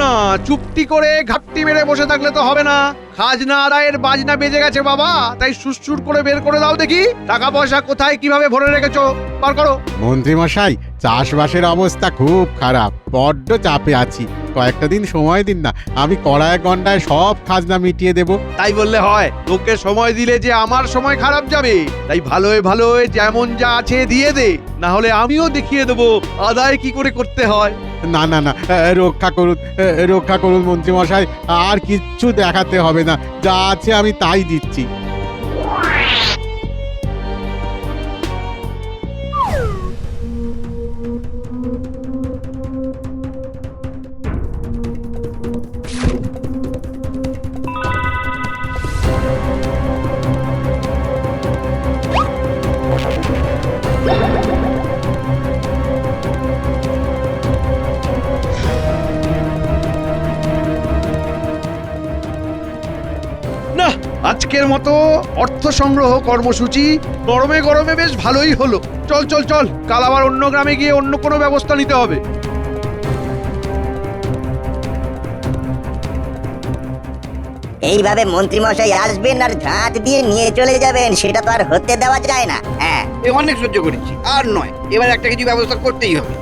না, চুপটি করে ঘাপটি মেরে বসে থাকলে তো হবে না। খাজনা আদায়ের বাজনা বেজে গেছে বাবা, তাই সুসুর করে বের করে দাও দেখি। টাকা পয়সা কোথায় কিভাবে ভরে রেখেছো, বার করো। মন্ত্রী মশাই, চাষবাসের অবস্থা খুব খারাপ, বড্ড চাপে আছি। কয়েকটা দিন সময় দিন না, আমি কড়ায় গন্ডায় সব খাজনা মিটিয়ে দেব। তাই বললে হয়? তোকে সময় দিলে যে আমার সময় খারাপ যাবে, তাই ভালোয় ভালোয় যেমন যা আছে দিয়ে দে, না হলে আমিও দেখিয়ে দেবো আদায় কি করে করতে হয়। না না না, রক্ষা করুন, রক্ষা করুন মন্ত্রী মশাই, আর কিচ্ছু দেখাতে হবে না, যা আছে আমি তাই দিচ্ছি। না, আজকের মতো অর্থ সংগ্রহ কর্মসূচি গরমে গরমে বেশ ভালোই হলো। চল চল চল, কাল আবার অন্য গ্রামে গিয়ে অন্য কোনো ব্যবস্থা নিতে হবে। এইভাবে মন্ত্রীমশাই আসবেন আর ঝাঁট দিয়ে নিয়ে চলে যাবেন, সেটা তো আর হতে দেওয়া যায় না। হ্যাঁ, এ অনেক সহ্য করেছি, আর নয়, এবার একটা কিছু ব্যবস্থা করতেই হবে।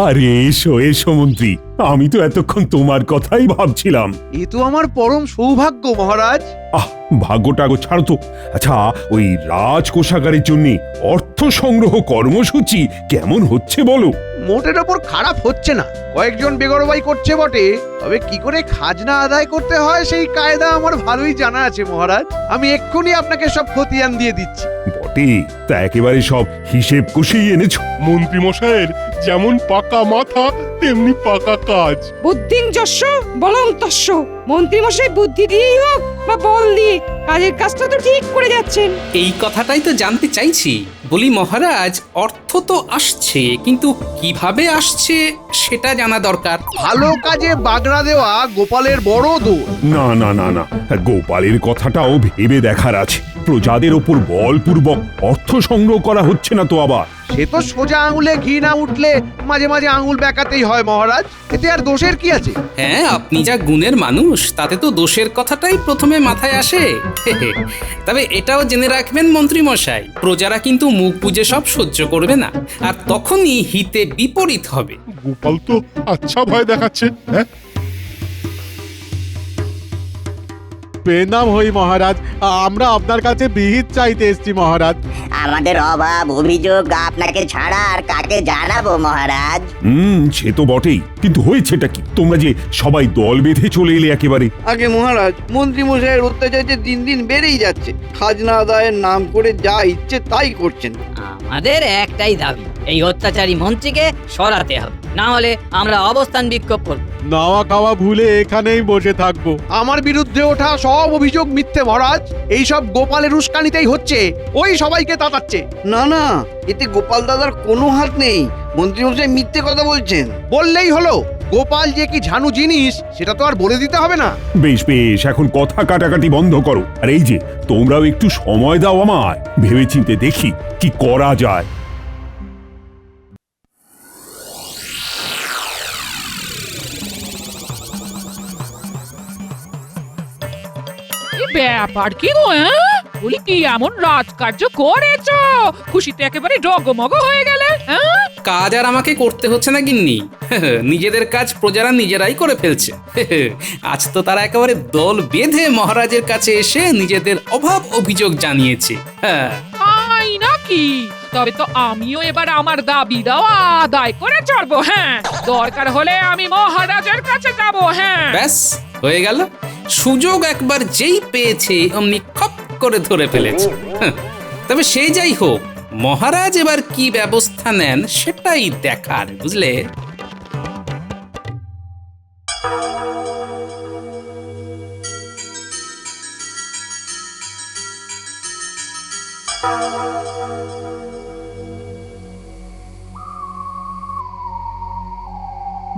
আরে এসো এসো মন্ত্রী, আমি তো এতক্ষণ তোমার কথাই ভাবছিলাম। এ তো আমার পরম সৌভাগ্য মহারাজ। আহ, ভাগ্যটাগো ছাড়ো তো। আচ্ছা, ওই রাজকোষাগারের জন্য অর্থ সংগ্রহ কর্মসূচি কেমন হচ্ছে বলো? মোটের ওপর খারাপ হচ্ছে না, কয়েকজন বেগরবাই করছে বটে, তবে কি করে খাজনা আদায় করতে হয় সেই কায়দা আমার ভালোই জানা আছে মহারাজ। আমি এক্ষুনি আপনাকে সব খতিয়ান দিয়ে দিচ্ছি। বটে, তা একেবারে সব হিসেব কষেই এনেছো? মন্ত্রী মশাইয়ের যেমন পাকা মাথা তেমনি পাকা কাজ। বুদ্ধিং যস্য বলং তস্য। মন্ত্রীমশাই বুদ্ধি দিয়েই হোক বা বল দিয়ে কাজের কাজটা তো ঠিক করে যাচ্ছেন। এই কথাটাই তো জানতে চাইছি। বলি মহারাজ, অর্থ তো আসছে, কিন্তু কিভাবে আসছে সেটা জানা দরকার। ভালো কাজে বাগড়া দেওয়া গোপালের বড় দোষ। না না না না, গোপালের কথাটাও ভেবে দেখার আছে। প্রজাদের ওপর বলপূর্বক অর্থ সংগ্রহ করা হচ্ছে না তো আবার? সে তো সোজা আঙুলে ঘি না উঠলে মাঝে মাঝে আঙুল বেঁকাতেই হয় মহারাজ, এতে আর দোষের কি আছে? হ্যাঁ, আপনি যা গুণের মানুষ, তাতে তো দোষের কথাটাই প্রথমে মাথায় আসে। তবে এটাও জেনে রাখবেন মন্ত্রী মশাই, প্রজারা কিন্তু মুখ বুজে সব সহ্য করবে না, আর তখনই হিতে বিপরীত হবে। গোপাল তো আচ্ছা ভয় দেখাচ্ছে। হ্যাঁ, প্রণাম হই মহারাজ, আমরা আপনার কাছে বিহিত চাইতে এসেছি মহারাজ। আমাদের অভাব অভিযোগ আপনাকে ছাড়া আর কাকে জানাবো মহারাজ? সে তো বটেই, কিন্তু হয়েছেটা কি? তোমরা যে সবাই দল বেঁধে চলে এলে একেবারে। আগে মহারাজ, মন্ত্রী মশাইয়ের অত্যাচার যে দিন দিন বেড়েই যাচ্ছে, খাজনা আদায়ের নাম করে যা ইচ্ছে তাই করছেন। আমাদের একটাই দাবি, এই অত্যাচারী মন্ত্রীকে সরাতে হবে, না হলে আমরা অবস্থান বিক্ষোভ করব। নাওয়া খাওয়া ভুলে এখানেই বসে থাকবো। আমার বিরুদ্ধে ওঠা সব অভিযোগ মিথ্যে মহারাজ, এই সব গোপালের উস্কানিতেই হচ্ছে, ওই সবাইকে তাতাচ্ছে। না না, এতে গোপাল দাদার কোনো হাত নেই, মন্ত্রী মশাই মিথ্যে কথা বলছেন। বললেই হলো, গোপাল যে কি ঝানু জিনিস সেটা তো আর বলে দিতে হবে না। বেশ বেশ, এখন কথা কাটাকাটি বন্ধ করো। আর এই যে, তোমরাও একটু সময় দাও আমায়, ভেবেচিন্তে দেখি কি করা যায়। ব্যাপার কি গো? বলি কি এমন রাজকার্য করেছো, খুশিতে একেবারে ডগমগ হয়ে গেলে? কাজ আর আমাকে করতে হচ্ছে না গিন্নি, নিজেদের কাজ প্রজারা নিজেরাই করে ফেলছে। আজ তো তারা একেবারে দল বেঁধে মহারাজের কাছে এসে নিজেদের অভাব অভিযোগ জানিয়েছে। হ্যাঁ, তাই নাকি? তবে তো আমিও এবার আমার দাবি দেওয়া আদায় করে চড়বো। হ্যাঁ, দরকার হলে আমি মহারাজের কাছে যাব। হ্যাঁ, ব্যাস হয়ে গেল। সুযোগ একবার যেই পেয়েছে অমনি খপ করে ধরে ফেলেছে। তবে সেই যাই হোক, মহারাজ এবার কি ব্যবস্থা নেন সেটাই দেখার, বুঝলে?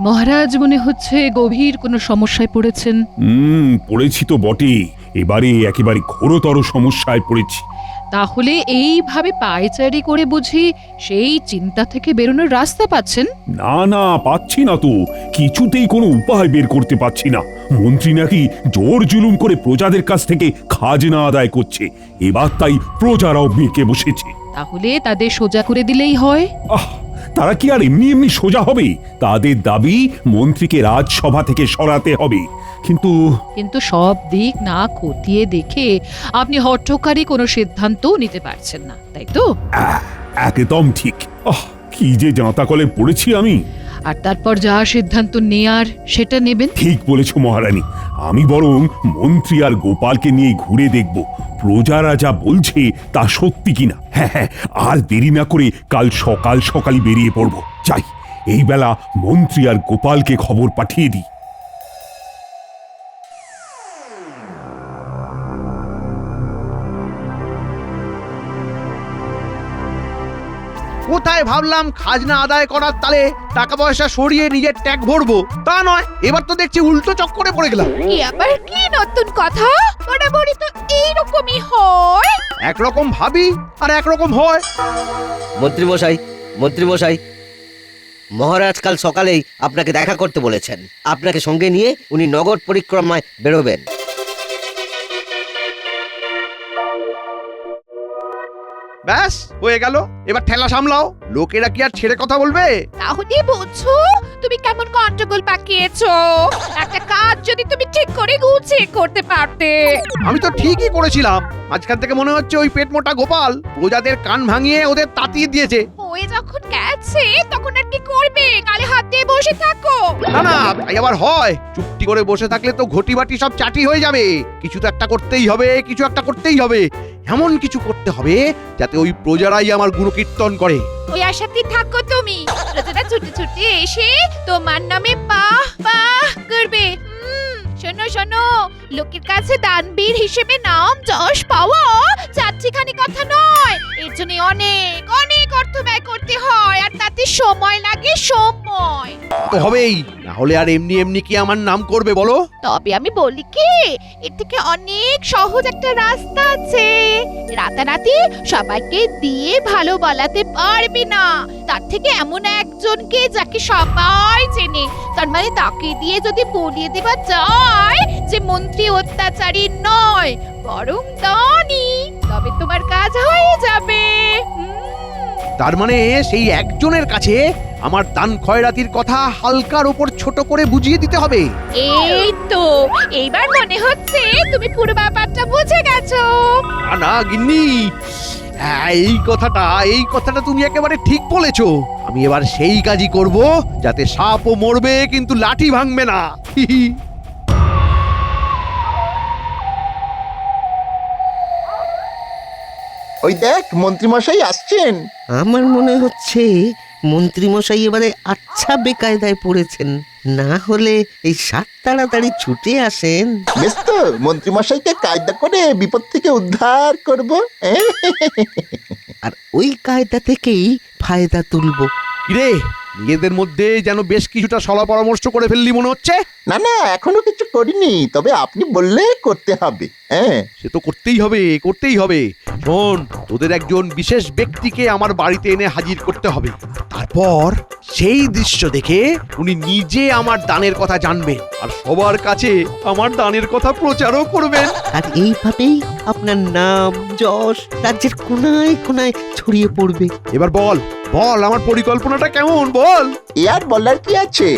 মহারাজ মনে হচ্ছে গভীর কোনো সমস্যায় পড়েছেন। পড়েছি তো বটেই। এবারে একেবারে ঘোরতর সমস্যায় পড়েছি। তাহলে এইভাবে পায়চারি করে বুঝি সেই চিন্তা থেকে বেরোনোর রাস্তা পাচ্ছেন? না না, পাচ্ছি না তো, কিছুতেই কোনো উপায় বের করতে পারছি না। মন্ত্রী নাকি জোর জুলুম করে প্রজাদের কাছ থেকে খাজনা আদায় করছে, এবার তাই প্রজারাও বেঁকে বসেছে। তাহলে তাদের সোজা করে দিলেই হয়। তারা কি আর এমনি এমনি সোজা হবে? তাদের দাবি মন্ত্রীকে রাজসভা থেকে সরাতে হবে। কিন্তু সব দিক না খতিয়ে দেখে আপনি হঠকারী কোনো সিদ্ধান্ত নিতে পারছেন না, তাই তো? একদম ঠিক। কি যে জাঁতাকলে পড়েছি আমি। আর তারপর যা সিদ্ধান্ত নেয়ার সেটা নেবেন। ঠিক বলেছ মহারানী, আমি বরং মন্ত্রী আর গোপালকে নিয়ে ঘুরে দেখব প্রজারা যা বলছে তা সত্যি কিনা। হ্যাঁ হ্যাঁ, আর দেরি না করে কাল সকাল সকালই বেরিয়ে পড়ব। যাই, এই বেলা মন্ত্রী আর গোপালকে খবর পাঠিয়ে দিই। কোথায় ভাবলাম খাজনা আদায় করার তালে টাকা পয়সা সরিয়ে নিজের ট্যাগ ভরবো, তা নয়, এবার তো দেখছি উল্টো চক্করে পড়ে গেলাম। আবার কি নতুন কথা? বরাবরই তো এইরকমই হয়। একরকম ভাবি আর একরকম হয়। মন্ত্রীমশাই, মহারাজ কাল সকালেই আপনাকে দেখা করতে বলেছেন। আপনাকে সঙ্গে নিয়ে উনি নগর পরিক্রমায় বেরোবেন। ব্যাস হয়ে গেল, এবার ঠেলা সামলাও। লোকেরা কি আর ছেড়ে কথা বলবে? তাহলে বুঝছো তুমি কেমন গন্ডগোল পাকিয়েছো। একটা কাজ যদি তুমি ঠিক করে গুছিয়ে করতে পারতে। আমি তো ঠিকই করেছিলাম, মাঝখান থেকে মনে হচ্ছে ওই পেট মোটা গোপাল প্রজাদের কান ভাঙিয়ে ওদের তাতিয়ে দিয়েছে। হয়ে যখন গেছে তখন আর কি করবে? গালে হাত দিয়ে বসে থাকো? না না, তাই আবার হয়? চুপটি করে বসে থাকলে তো ঘটি বাটি সব চাটি হয়ে যাবে। কিছু তো একটা করতেই হবে, কিছু একটা করতেই হবে। এমন কিছু করতে হবে যাতে ওই প্রজারাই আমার গুণকীর্তন করে। ওই আশাতেই থাকো তুমি। প্রজারা ছুটে ছুটে এসে তোমার নামে বাহ বাহ করবে। শোনো শোনো, লোকের কাছে দানবীর হিসেবে নাম যশ পাওয়া চাচ্ছিখানি কথা নয়। এর জন্য অনেক অনেক অর্থ ব্যয় করতে হয়, আর তাতে সময় লাগে, সময় তো হবেই, না হলে আর এমনি এমনি কি আমার নাম করবে বলো? তবে আমি বলি কি, এর থেকে অনেক সহজ একটা রাস্তা আছে। রাতারাতি সবাইকে দিয়ে ভালো বলাতে পারবে না, তার থেকে এমন একজনকে যাকে সবাই চেনে, তার মানে তাকে দিয়ে যদি বলিয়ে দেওয়া যায় যে মন্ত্রী অত্যাচারী নয় বরং দানি, তবে তোমার কাজ হয়ে যাবে। তার মানে সেই একজনের কাছে আমার দান খয়রাতির কথা হালকার উপর ছোট করে বুঝিয়ে দিতে হবে। এই তো, এইবার মনে হচ্ছে তুমি পুরো ব্যাপারটা বুঝে গেছো। না গিন্নি, এই কথাটা তুমি একেবারে ঠিক বলেছো। আমি এবার সেই কাজই করব যাতে সাপও মরবে কিন্তু লাঠি ভাঙবে না। ওই দেখ, মন্ত্রীমশাই আসছেন। আমার মনে হচ্ছে মন্ত্রীমশাই এবারে আচ্ছা বেকায়দায় পড়েছেন। না হলে এই সাত তাড়াতাড়ি ছুটে আসেন। বেশ তো, মন্ত্রীমশাইকে কায়দা করে বিপদ থেকে উদ্ধার করব। আর ওই কায়দা থেকেই ফায়দা তুলবো। রে, নিজেদের মধ্যে যেন বেশ কিছুটা সলা পরামর্শ করে ফেললি মনে হচ্ছে। না না, এখনো কিছু করিনি, তবে আপনি বললে করতে হবে। সে তো করতেই হবে। শোন, তোদের একজন বিশেষ ব্যক্তিকে আমার বাড়িতে এনে হাজির করতে হবে। তারপর সেই দৃশ্য দেখে উনি নিজে আমার দানের কথা জানবেন আর সবার কাছে আমার দানের কথা প্রচারও করবেন। আর এইভাবেই আপনার নাম যশ রাজ্যের কোনায় কোনায় ছড়িয়ে পড়বে। এবার বল আমার পরিকল্পনাটা কেমন, বল। এ আর বলার কি আছে?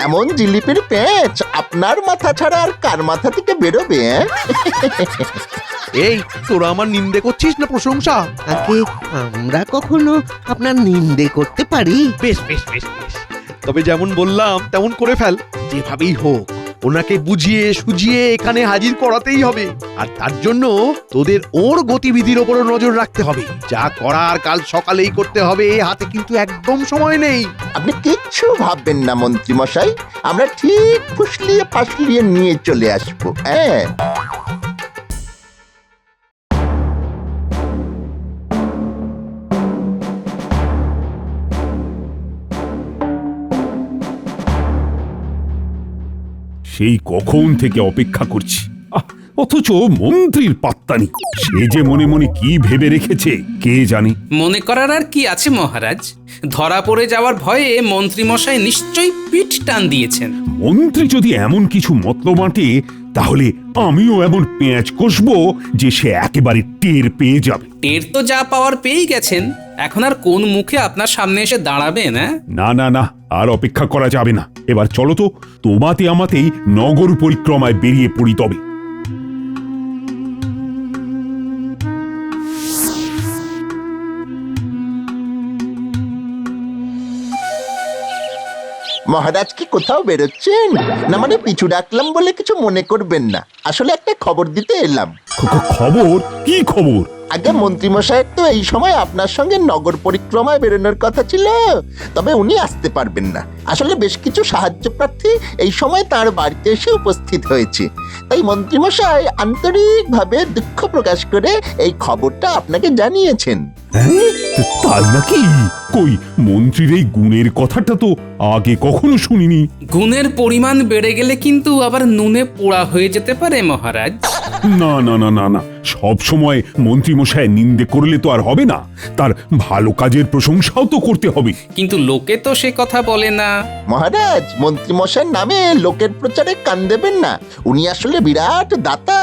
এমন জিলিপির পেঁচ আপনার মাথা ছাড়া আর কার মাথা থেকে বেরোবে? এই, তোরা আমার নিন্দে করছিস না প্রশংসা? আগে আমরা কখনো আপনার নিন্দে করতে পারি? বেশ, তবে যেমন বললাম তেমন করে ফেল। যেভাবেই হোক ওনাকে বুঝিয়ে সুঝিয়ে এখানে হাজির করাতেই হবে। আর তার জন্য তোদের ওর গতিবিধির ওপর নজর রাখতে হবে। যা করার কাল সকালেই করতে হবে, হাতে কিন্তু একদম সময় নেই। আপনি কিচ্ছু ভাববেন না মন্ত্রীমশাই, আমরা ঠিক ফুসলিয়ে নিয়ে চলে আসবো। সেই কখন থেকে অপেক্ষা করছি। অথচ মন্ত্রীর পাত্তা নেই। সে যে মনে মনে কি ভেবে রেখেছে কে জানে। মনে করার আর কি আছে মহারাজ? ধরা পড়ে যাওয়ার ভয়ে মন্ত্রীমশাই নিশ্চয়ই পিঠ টান দিয়েছেন। মন্ত্রী যদি এমন কিছু মতলব আঁটে, তাহলে আমিও এমন পেঁয়াজ কষবো যে সে একেবারে টের পেয়ে যাবে। টের তো যা পাওয়ার পেয়েই গেছেন, এখন আর কোন মুখে আপনার সামনে এসে দাঁড়াবেন? না না না, আর অপেক্ষা করা যাবে না। এবার চলো তো, তোমাতে আমাতেই নগর পরিক্রমায় বেরিয়ে পড়ি তবে। মহারাজ কি কোথাও বেরোচ্ছেন? না মানে পিছু ডাকলাম বলে কিছু মনে করবেন না, আসলে একটা খবর দিতে এলাম। খবর? কি খবর? আগে মন্ত্রীমশাইয়ের তো এই সময় আপনার সঙ্গে নগর পরিক্রমায় বেরোনোর কথা ছিল, তবে উনি আসতে পারবেন না। আসলে বেশ কিছু সাহায্য প্রার্থী এই সময় তার বাড়িতে এসে উপস্থিত হয়েছে, তাই মন্ত্রীমশাই আন্তরিকভাবে দুঃখ প্রকাশ করে এই খবরটা আপনাকে জানিয়েছেন। হ্যাঁ, তাই নাকি? কই, মন্ত্রীর এই গুণের কথাটা তো আগে কখনো শুনিনি। গুণের পরিমাণ বেড়ে গেলে কিন্তু আবার নুনে পোড়া হয়ে যেতে পারে মহারাজ। না না না না না, সব সময় মন্ত্রীমশাই নিন্দে করলে তো আর হবে না, তার ভালো কাজের প্রশংসাও তো করতে হবে। কিন্তু লোকে তো সে কথা বলে না। মহারাজ, মন্ত্রীমশাইয়ের নামে লোকের প্রচারে কান দেবেন না। উনি আসলে বিরাট দাতা,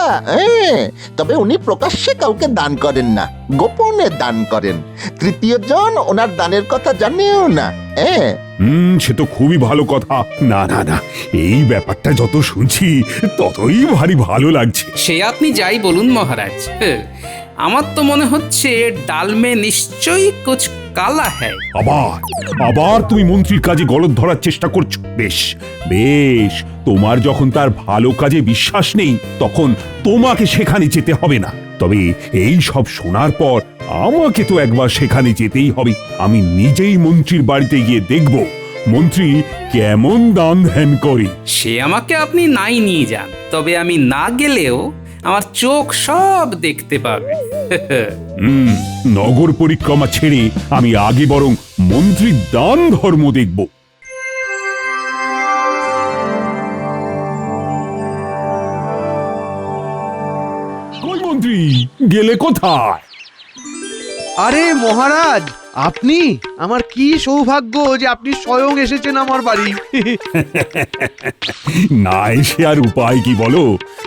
তবে উনি প্রকাশ্যে কাউকে দান করেন না, গোপনে দান করেন। তৃতীয় জন ওনার দানের কথা জানেও না। সে তো খুবই ভালো কথা। না না না, এই ব্যাপারটা যত শুনছি ততই ভারী ভালো লাগছে। সে আপনি যাই বলুন মহারাজ, আমার তো মনে হচ্ছে ডালমে নিশ্চয়ই কুছ কালা হ্যায়। আবার তুমি মন্ত্রীর কাজে গলদ ধরার চেষ্টা করছো। বেশ বেশ, তোমার যখন তার ভালো কাজে বিশ্বাস নেই, তখন তোমাকে সেখানে যেতে হবে না। তবে এই সব শোনার পর আমাকে তো একবার সেখানে যেতেই হবে। আমি নিজেই মন্ত্রীর বাড়িতে গিয়ে দেখব মন্ত্রী কেমন দান ধ্যান করে। সে আমাকে আপনি নাই নিয়ে যান, তবে আমি না গেলেও আমার চোখ সব দেখতে পাবে। নগর পরিক্রমা ছেড়ে আমি আগে বরং মন্ত্রীর দান ধর্ম দেখব। মন্ত্রী গেলে কোথায়? আরে মহারাজ, আপনি! আমার কি সৌভাগ্য যে আপনি স্বয়ং এসেছেন আমার বাড়ি। না এসে আর উপায় কি বলো?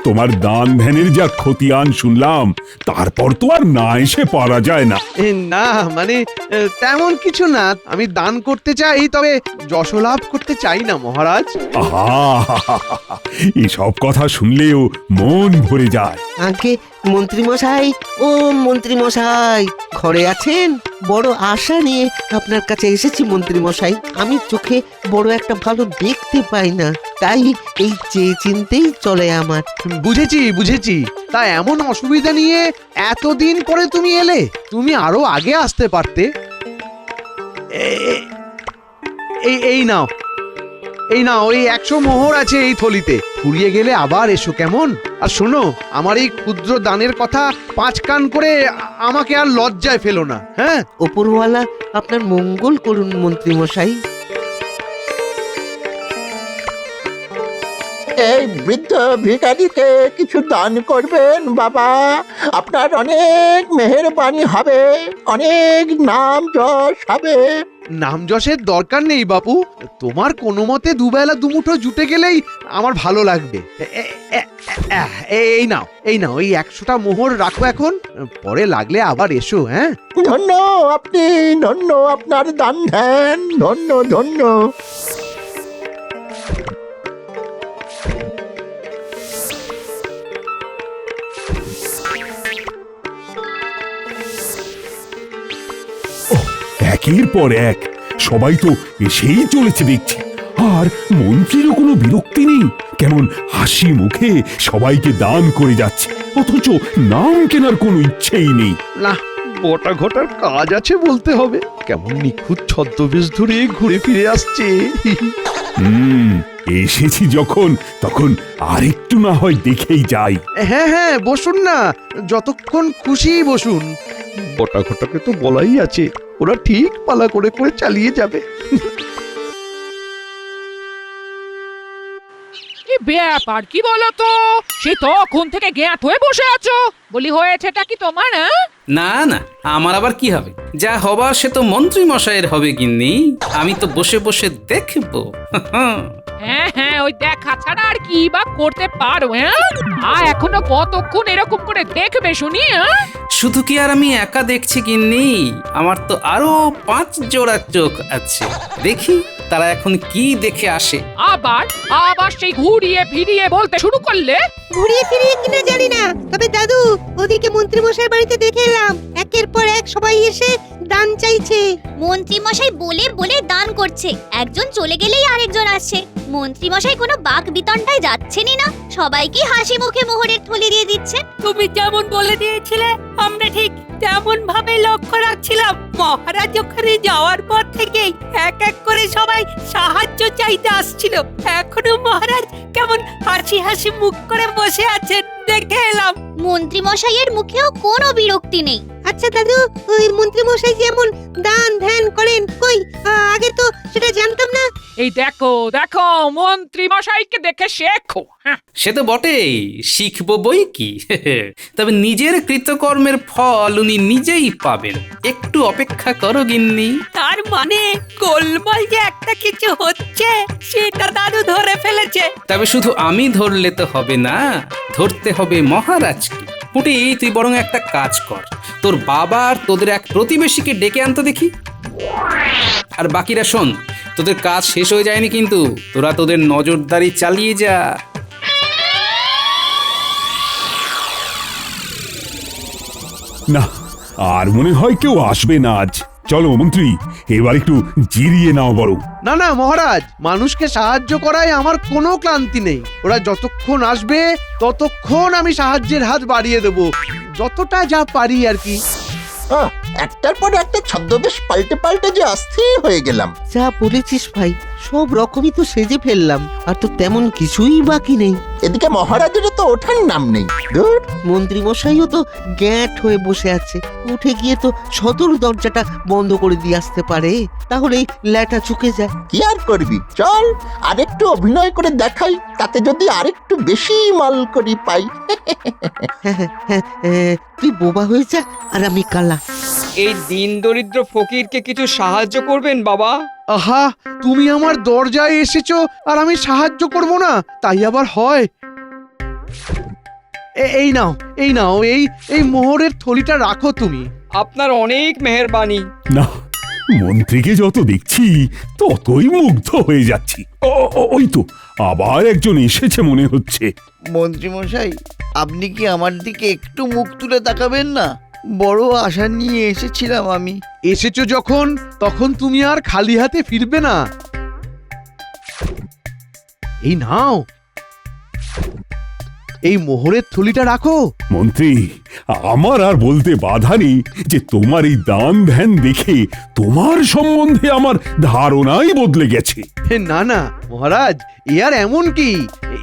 তোমার দান ধ্যানের যা খতিয়ান শুনলাম, তারপর তো আর না এসে পারা যায় না। না মানে তেমন কিছু না, আমি দান করতে চাই, তবে যশলাভ করতে চাই না মহারাজ। আহা, এসব কথা শুনলেও মন ভরে যায়। আগে মন্ত্রীমশাই, ও মন্ত্রীমশাই, ঘরে আছেন? বড় আশা নিয়ে আপনার কাছে এসেছি মন্ত্রীমশাই। আমি চোখে বড় একটা ভালো দেখতে পাই না, তাই এই চেয়ে চিনতেই চলে আমার। বুঝেছি। তা এমন অসুবিধা নিয়ে এতদিন পরে তুমি এলে? তুমি আরো আগে আসতে পারতে। এই নাও ওই 100 মোহর আছে এই থলিতে। ফুরিয়ে গেলে আবার এসো কেমন? আর শোনো, আমার এই ক্ষুদ্র দানের কথা 5 কান করে আমাকে আর লজ্জায় ফেলো না। হ্যাঁ, ওপরওয়ালা আপনার মঙ্গল করুন মন্ত্রীমশাই। এই বৃদ্ধ ভিখারিকে কিছু দান করবেন বাবা, আপনার অনেক মেহেরবানি হবে, অনেক নাম যশ হবে। নাম যশের দরকার নেই বাপু, তোমার কোনো মতে দুবেলা দুমুঠো জুটে গেলেই আমার ভালো লাগবে। এই নাও এই 100টা মোহর রাখো এখন, পরে লাগলে আবার এসো। হ্যাঁ, ধন্য আপনি, ধন্য আপনার দান ধ্যান, ধন্য ধন্য। একের পর এক সবাই তো এসেই চলেছে দেখছি, আর মন্ত্রীরও কোনো বিরক্তি নেই। কেমন হাসি মুখে সবাইকে দান করে যাচ্ছে, অথচ নাম কেনার কোনো ইচ্ছেই নেই। না, বটা ঘটার কাজ আছে বলতে হবে। কেমন নিখুঁত ছদ্মবেশ ধরে ঘুরে ফিরে আসছে। এসেছি যখন, তখন আরেকটু না হয় দেখেই যাই। হ্যাঁ, বসুন না, যতক্ষণ খুশি বসুন। বটা ঘটাকে তো বলাই আছে, ওরা ঠিক পালা করে চালিয়ে যাবে। এ ব্যাপার কি বলো তো, সে তখন থেকে জ্ঞাত হয়ে বসে আছো। বলি হয়েছেটা কি তোমার? না না, আমার আবার কি হবে? যা হবার সে তো মন্ত্রী মশাইয়ের হবে গিন্নি, আমি তো বসে বসে দেখবো। হ্যাঁ হ্যাঁ, ওই দেখা ছাড়া আর কি বা করতে পারো? এখনো কতক্ষণ এরকম করে দেখবে শুনি? শুধু কি আর আমি একা দেখছি গিন্নি, আমার তো আরো 5 জোড়া চোখ আছে। দেখি তারা এখন কি দেখে আসে। আবার আবার সেই ঘুরিয়ে ফিরিয়ে বলতে শুরু করলে। ঘুরিয়ে ফিরিয়ে কিনা জানি না, তবে দাদু ওদিকে মন্ত্রী মশাই বাড়িতে দেখে এলাম একের পর এক সবাই এসে দান চাইছে। মন্ত্রী মশাই বলে বলে দান করছে, একজন চলে গেলেই আরেকজন আসছে। মন্ত্রী মশাই কোনো বাক বিতণ্ডায় যাচ্ছেনই না, সবাইকে হাসি মুখে মোহরের থলি দিয়ে দিচ্ছে। তুমি যেমন বলে দিয়েছিলে আমরা ঠিক তেমন ভাবে লক্ষ্য রাখছিলাম। মহারাজ ওখানে যাওয়ার পর থেকেই এক এক করে সবাই সাহায্য চাইতে আসছিল। এখনো মহারাজ কেমন হাসি হাসি মুখ করে বসে আছেন দেখে এলাম। মন্ত্রী মশাইয়ের মুখেও কোনো বিরক্তি নেই। আচ্ছা দাদু, ওই মন্ত্রী মশাই যেমন দান ধ্যান করেন, কই আগে তো সেটা জানতাম না। এই দেখো দেখো, মন্ত্রী মশাইকে দেখে শেখো। সে তো বটেই, শিখবো বই কি। তবে নিজের কৃতকর্মের ফল উনি নিজেই পাবেন, একটু অপেক্ষা করো গিন্নি। তার মানে গোলমাল যে একটা কিছু হচ্ছে সেটা দাদু ধরে ফেলেছে। তবে শুধু আমি ধরলে তো হবে না, ধরতে হবে মহারাজকে। পুটি, তুই বরং একটা কাজ কর, তোর বাবা আর তোদের এক প্রতিবেশীকে ডেকে আনতে দেখি। আর বাকিরা শোন, তোদের কাজ শেষ হয়ে যায়নি কিন্তু, তোরা তোদের নজরদারি চালিয়ে যা। না, আর মনে হয় কেউ আসবে না আজ। চলো মন্ত্রী, এবার একটু জিরিয়ে নাও বরং। না না মহারাজ, মানুষকে সাহায্য করায় আমার কোনো ক্লান্তি নেই। ওরা যতক্ষণ আসবে ততক্ষণ আমি সাহায্যের হাত বাড়িয়ে দেব, যতটা যা পারি আর কি। একটার পর একটা ছদ্মবেশ পাল্টে পাল্টে যে অস্থির হয়ে গেলাম। যা বলেছিস ভাই, সব রকমই তো সেজে ফেললাম, আর তো তেমন কিছুই বাকি নেই। এদিকে মহারাজেরও তো ওঠার নাম নেই। ধুর, মন্ত্রী মশাইও তো গ্যাঁট হয়ে বসে আছে, উঠে গিয়ে তো সদর দরজাটা বন্ধ করে দিয়ে আসতে পারে, তাহলেই ল্যাটা চুকে যায়। কি আর করবি, চল আরেকটু অভিনয় করে দেখাই, তাতে যদি আরেকটু বেশি মাল করি পাই। তুই বোবা হয়ে যা আর আমি কালা। এই দিন দরিদ্র ফকিরকে কিছু সাহায্য করবেন বাবা? আহা, তুমি আমার দরজায় এসেছো আর আমি সাহায্য করব না, তাই আবার হয়? এই নাও এই নাও, এই মোহরের থলিটা রাখো তুমি। আপনার অনেক মেহেরবানি। না, মন্ত্রীকে যত দেখছি ততই মুগ্ধ হয়ে যাচ্ছি। ওই তো আবার একজন এসেছে মনে হচ্ছে। মন্ত্রী মশাই, আপনি কি আমার দিকে একটু মুখ তুলে তাকাবেন না? বড় আশা নিয়ে এসেছিলাম আমি। এসেছো যখন, তখন তুমি আর খালি হাতে ফিরবে না। এই নাও, এই মোহরের থলিটা রাখো। মন্ত্রী, আমার আর বলতে বাধা নেই যে তোমার এই দান ধ্যান দেখে তোমার সম্বন্ধে আমার ধারণাই বদলে গেছে। না না মহারাজ, এ আর এমন কি,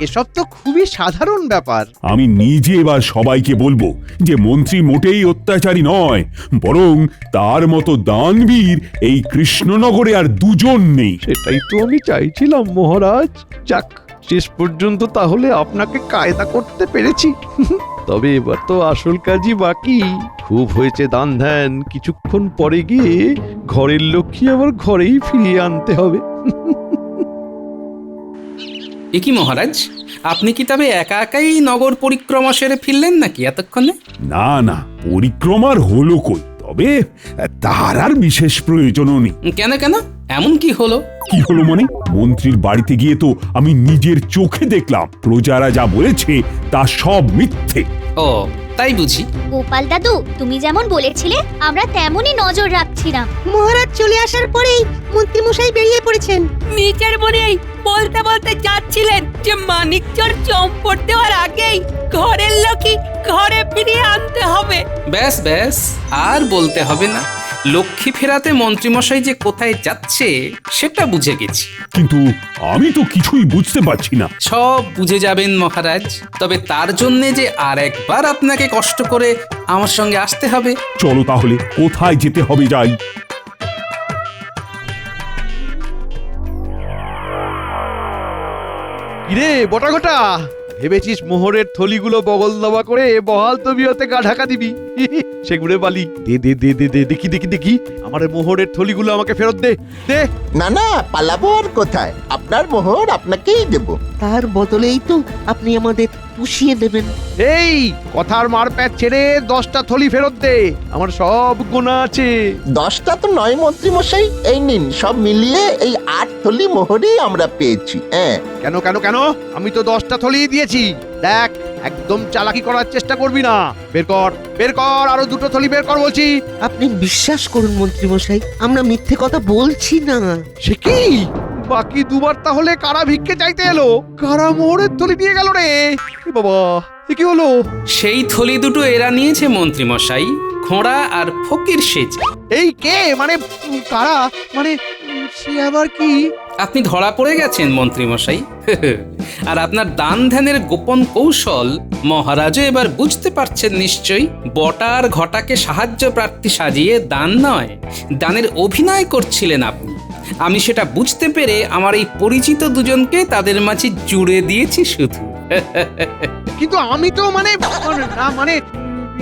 এসব তো খুবই সাধারণ ব্যাপার। আমি নিজে এবার সবাইকে বলবো যে মন্ত্রী মোটেই অত্যাচারী নয়, বরং তার মতো দানবীর এই কৃষ্ণনগরে আর দুজন নেই। সেটাই তো আমি চাইছিলাম মহারাজ। যাক, শেষ পর্যন্ত তাহলে আপনাকে কায়দা করতে পেরেছি। তবে এবার তো আসল কাজই বাকি। খুব হয়েছে দান ধ্যান, কিছুক্ষণ পরে গিয়ে ঘরের লক্ষ্মী আবার ঘরেই ফিরিয়ে আনতে হবে। এ কি মহারাজ, আপনি কি তবে একা একাই নগর পরিক্রমা সেরে ফিরলেন নাকি এতক্ষণে? না না, পরিক্রমার হলো কই, তবে তার আর বিশেষ প্রয়োজনও নেই। কেন কেন, এমন কি হলো? কি হলো মানে, মন্ত্রীর বাড়িতে গিয়ে তো আমি নিজের চোখে দেখলাম প্রজারা যা বলেছে তা সব মিথ্যে। ও তাই বুঝি। গোপাল দাদু, তুমি যেমন বলেছিলে আমরা তেমনই নজর রাখছিলাম। মহারাজ চলে আসার পরেই মন্ত্রী মশাই বেরিয়ে পড়েছেন। নিজের মনেই বলতে বলতে যাচ্ছিলেন যে মানিকচর চম্পট দেওয়ার আগেই ঘরের লোকই ঘরে ফিরিয়ে আনতে হবে। ব্যাস ব্যাস, আর বলতে হবে না। লক্ষ্মী ফেরাতে মন্ত্রীমশাই যে কোথায় যাচ্ছে সেটা বুঝে গেছি, কিন্তু আমি তো কিছুই বুঝতে পারছি না। সব বুঝে যাবেন মহারাজ, তবে তার জন্যে যে আর একবার আপনাকে কষ্ট করে আমার সঙ্গে আসতে হবে। চলো তাহলে, কোথায় যেতে হবে যাই। কিরে বটা ঘটা, ভেবেছিস মোহরের থলিগুলো বগল দাবা করে বহাল তবিয়তে গা ঢাকা দিবি? সেগুলো বালি, দে দে দে দে দে, দেখি দেখি দেখি আমার মোহরের থলিগুলো আমাকে ফেরত দে দে। না না, পালাবো আর কোথায়? আপনার মোহর আপনাকেই দেব। তার বদলেই তো আপনি আমাদের পুষিয়ে দেবেন। এই কথার মারপ্যাচ ছেড়ে 10টা থলি ফেরত দে, আমার সব গোনা আছে। 10টা তো নয় মন্ত্রী মশাই, এই নিন সব মিলিয়ে এই 8 থলি মোহরই আমরা পেয়েছি। হ্যাঁ। কেন কেন কেন? আমি তো 10টা থলি দিয়েছি। দেখ, একদম চালাকি করার চেষ্টা করবি না। বের কর বের কর, আরো 2টো থলি বের কর বলছি। আপনি বিশ্বাস করুন মন্ত্রী মশাই, আমরা মিথ্যে কথা বলছি না। সে কি? বাকি দুবার তাহলে কারা ভিক্ষে চাইতে এলো? কারা মোহরের থলি নিয়ে গেল রে? এ বাবা, এ কি হলো? সেই থলি দুটো এরা নিয়েছে মন্ত্রী মশাই, খোঁড়া আর ফকির সেজ। এই কে মানে কারা মানে সে আবার কি? আপনি ধরা পড়ে গেছেন মন্ত্রী মশাই। আর আপনার দান ধ্যানের গোপন কৌশল মহারাজও এবার বুঝতে পারছেন নিশ্চয়ই। বটা আর ঘটাকে সাহায্য প্রার্থী সাজিয়ে দান নয়, দানের অভিনয় করছিলেন আপনি। আমি সেটা বুঝতে পেরে আমার এই পরিচিত দুজনকে তাদের মাঝে জুড়ে দিয়েছি শুধু। কিন্তু আমি তো মানে না মানে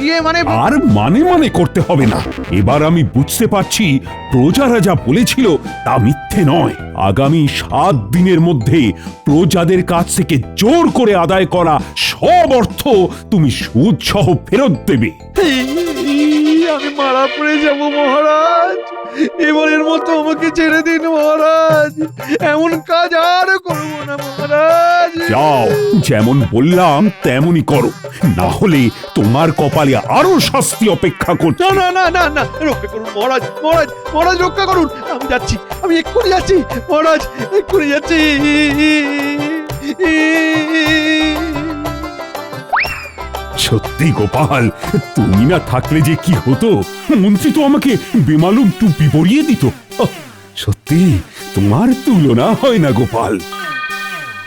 ইয়ে মানে আর মানে মানে করতে হবে না। এবার আমি বুঝতে পারছি প্রজারা যা বলেছিল তা মিথ্যে নয়। আগামী 7 দিনের মধ্যে প্রজাদের কাছ থেকে জোর করে আদায় করা সব অর্থ তুমি সুদ সহ ফেরত দেবে। আমি মারা পড়ে যাব মহারাজ, এবারের মতো আমাকে ছেড়ে দিন মহারাজ, এমন কাজ আর করব না মহারাজ। যাও, যেমন বললাম তেমনই করো, না হলে তোমার কপালে আরো শাস্তি অপেক্ষা করছে। না না না না না, রক্ষা করুন মহারাজ, মহারাজ মহারাজ রক্ষা করুন। আমি যাচ্ছি, আমি এক্ষুনি যাচ্ছি মহারাজ, এক্ষুনি যাচ্ছি। সত্যি গোপাল, তুমি না থাকলে যে কি হতো। মন্ত্রী তো আমাকে বেমালুম টুপি পরিয়ে দিত। সত্যি তোমার তুলনা হয় না গোপাল।